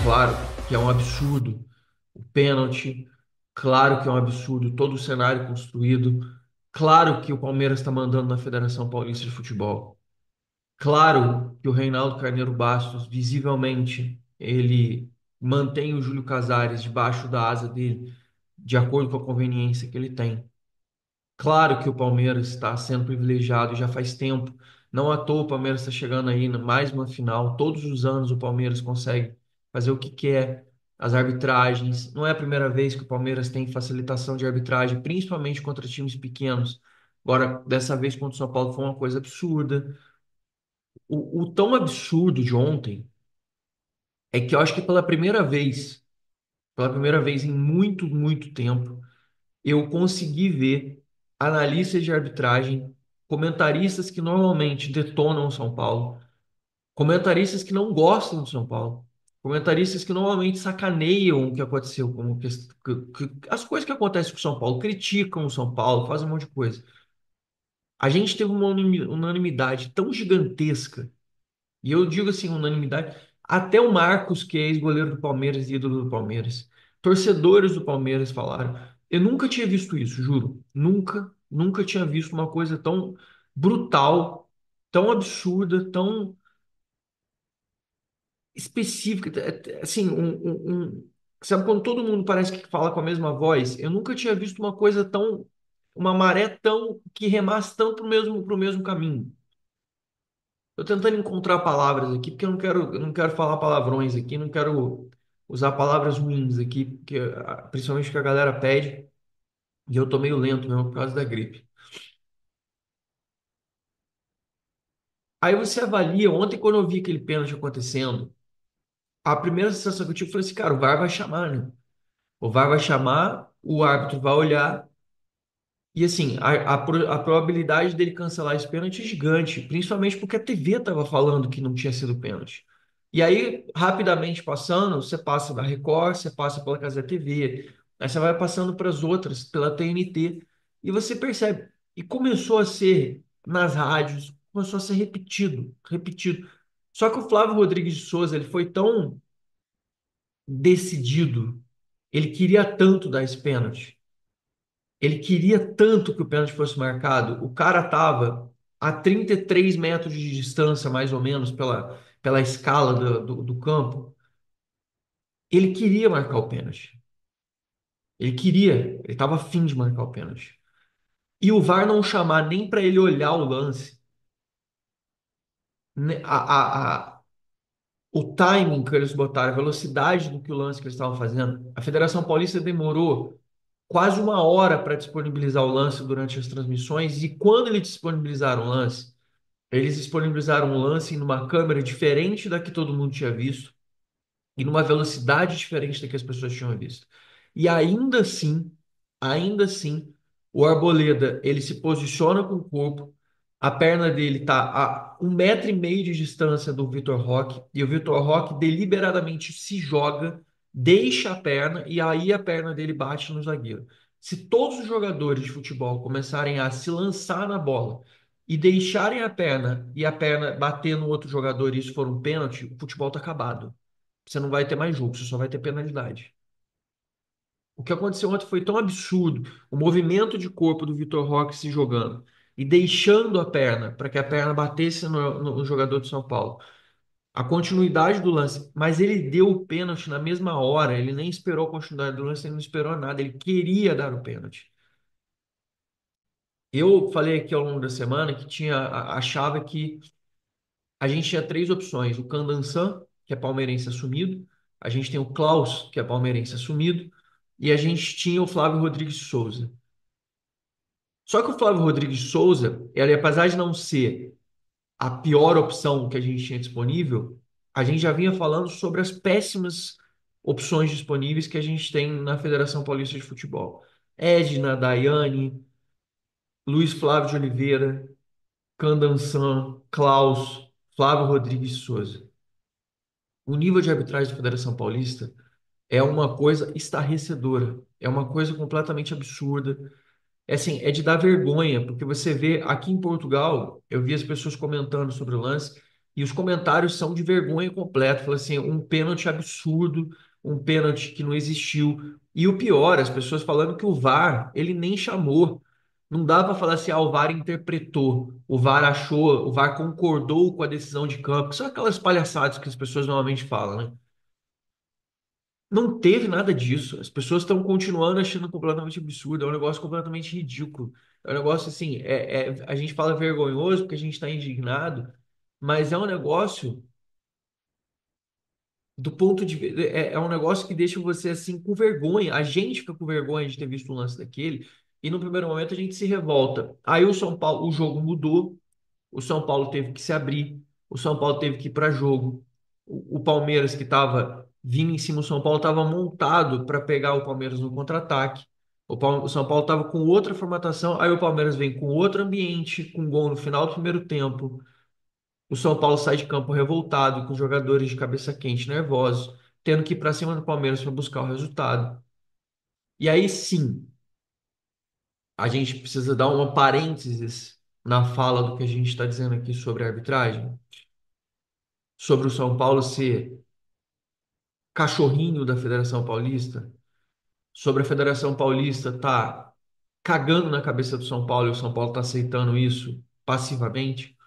claro que é um absurdo o pênalti, claro que é um absurdo todo o cenário construído, claro que o Palmeiras está mandando na Federação Paulista de Futebol. Claro que o Reinaldo Carneiro Bastos, visivelmente, ele mantém o Júlio Casares debaixo da asa dele, de acordo com a conveniência que ele tem. Claro que o Palmeiras está sendo privilegiado já faz tempo. Não à toa o Palmeiras está chegando aí mais uma final. Todos os anos o Palmeiras consegue fazer o que quer. As arbitragens. Não é a primeira vez que o Palmeiras tem facilitação de arbitragem, principalmente contra times pequenos. Agora, dessa vez contra o São Paulo foi uma coisa absurda. O tão absurdo de ontem é que eu acho que pela primeira vez em muito, muito tempo, eu consegui ver analistas de arbitragem, comentaristas que normalmente detonam o São Paulo, comentaristas que não gostam do São Paulo, comentaristas que normalmente sacaneiam o que aconteceu, as coisas que acontecem com o São Paulo, criticam o São Paulo, fazem um monte de coisa. A gente teve uma unanimidade tão gigantesca. E eu digo assim, unanimidade. Até o Marcos, que é ex-goleiro do Palmeiras e ídolo do Palmeiras, torcedores do Palmeiras falaram. Eu nunca tinha visto isso, juro. Nunca, nunca tinha visto uma coisa tão brutal, tão absurda, tão específica. Assim, sabe quando todo mundo parece que fala com a mesma voz? Eu nunca tinha visto uma coisa tão, uma maré tão que remasse tanto pro mesmo caminho. Tô tentando encontrar palavras aqui, porque eu não quero falar palavrões aqui, não quero usar palavras ruins aqui, porque, principalmente que a galera pede, e eu tô meio lento mesmo por causa da gripe. Aí você avalia, ontem quando eu vi aquele pênalti acontecendo, a primeira sensação que eu tive foi assim, cara, o VAR vai chamar, né? O VAR vai chamar, o árbitro vai olhar, e assim, a probabilidade dele cancelar esse pênalti é gigante, principalmente porque a TV estava falando que não tinha sido pênalti. E aí, rapidamente passando, você passa da Record, você passa pela Casa TV, aí você vai passando para as outras, pela TNT, e você percebe. E começou a ser nas rádios, começou a ser repetido, repetido. Só que o Flávio Rodrigues de Souza, ele foi tão decidido, ele queria tanto dar esse pênalti. Ele queria tanto que o pênalti fosse marcado. O cara estava a 33 metros de distância, mais ou menos, pela escala do campo. Ele queria marcar o pênalti. Ele estava afim de marcar o pênalti. E o VAR não chamar nem para ele olhar o lance, né, o timing que eles botaram, a velocidade do que o lance que eles estavam fazendo. A Federação Paulista demorou quase uma hora para disponibilizar o lance durante as transmissões, e quando eles disponibilizaram o lance, eles disponibilizaram um lance numa câmera diferente da que todo mundo tinha visto e numa velocidade diferente da que as pessoas tinham visto. E ainda assim, o Arboleda, ele se posiciona com o corpo, a perna dele está a 1,5 metro de distância do Vitor Roque, e o Vitor Roque deliberadamente se joga, deixa a perna, e aí a perna dele bate no zagueiro. Se todos os jogadores de futebol começarem a se lançar na bola e deixarem a perna e a perna bater no outro jogador e isso for um pênalti, o futebol está acabado. Você não vai ter mais jogo, você só vai ter penalidade. O que aconteceu ontem foi tão absurdo, o movimento de corpo do Vitor Roque se jogando e deixando a perna para que a perna batesse no jogador de São Paulo. A continuidade do lance, mas ele deu o pênalti na mesma hora, ele nem esperou a continuidade do lance, ele não esperou nada, ele queria dar o pênalti. Eu falei aqui ao longo da semana que achava que a gente tinha três opções: o Candansan, que é palmeirense assumido, a gente tem o Klaus, que é palmeirense assumido, e a gente tinha o Flávio Rodrigues de Souza. Só que o Flávio Rodrigues de Souza, ele, apesar de não ser a pior opção que a gente tinha disponível, a gente já vinha falando sobre as péssimas opções disponíveis que a gente tem na Federação Paulista de Futebol. Edna, Daiane, Luiz Flávio de Oliveira, Candansan, Klaus, Flávio Rodrigues de Souza. O nível de arbitragem da Federação Paulista é uma coisa estarrecedora, é uma coisa completamente absurda. É assim, é de dar vergonha, porque você vê aqui em Portugal, eu vi as pessoas comentando sobre o lance. E os comentários são de vergonha completa. Fala assim, um pênalti absurdo, um pênalti que não existiu. E o pior, as pessoas falando que o VAR, ele nem chamou. Não dá para falar assim, ah, o VAR interpretou, o VAR achou, o VAR concordou com a decisão de campo, que são aquelas palhaçadas que as pessoas normalmente falam, né? Não teve nada disso. As pessoas estão continuando achando completamente absurdo. É um negócio completamente ridículo. É um negócio assim, a gente fala vergonhoso porque a gente está indignado, mas é um negócio do ponto de é um negócio que deixa você assim com vergonha. A gente fica com vergonha de ter visto um lance daquele e no primeiro momento a gente se revolta. Aí o São Paulo, o jogo mudou. O São Paulo teve que se abrir, o São Paulo teve que ir para jogo. O Palmeiras, que estava vindo em cima do São Paulo, estava montado para pegar o Palmeiras no contra-ataque. O São Paulo estava com outra formatação, aí o Palmeiras vem com outro ambiente, com gol no final do primeiro tempo. O São Paulo sai de campo revoltado, com jogadores de cabeça quente, nervosos, tendo que ir para cima do Palmeiras para buscar o resultado. E aí sim, a gente precisa dar uma parênteses na fala do que a gente está dizendo aqui sobre a arbitragem, sobre o São Paulo ser cachorrinho da Federação Paulista, sobre a Federação Paulista tá cagando na cabeça do São Paulo e o São Paulo tá aceitando isso passivamente.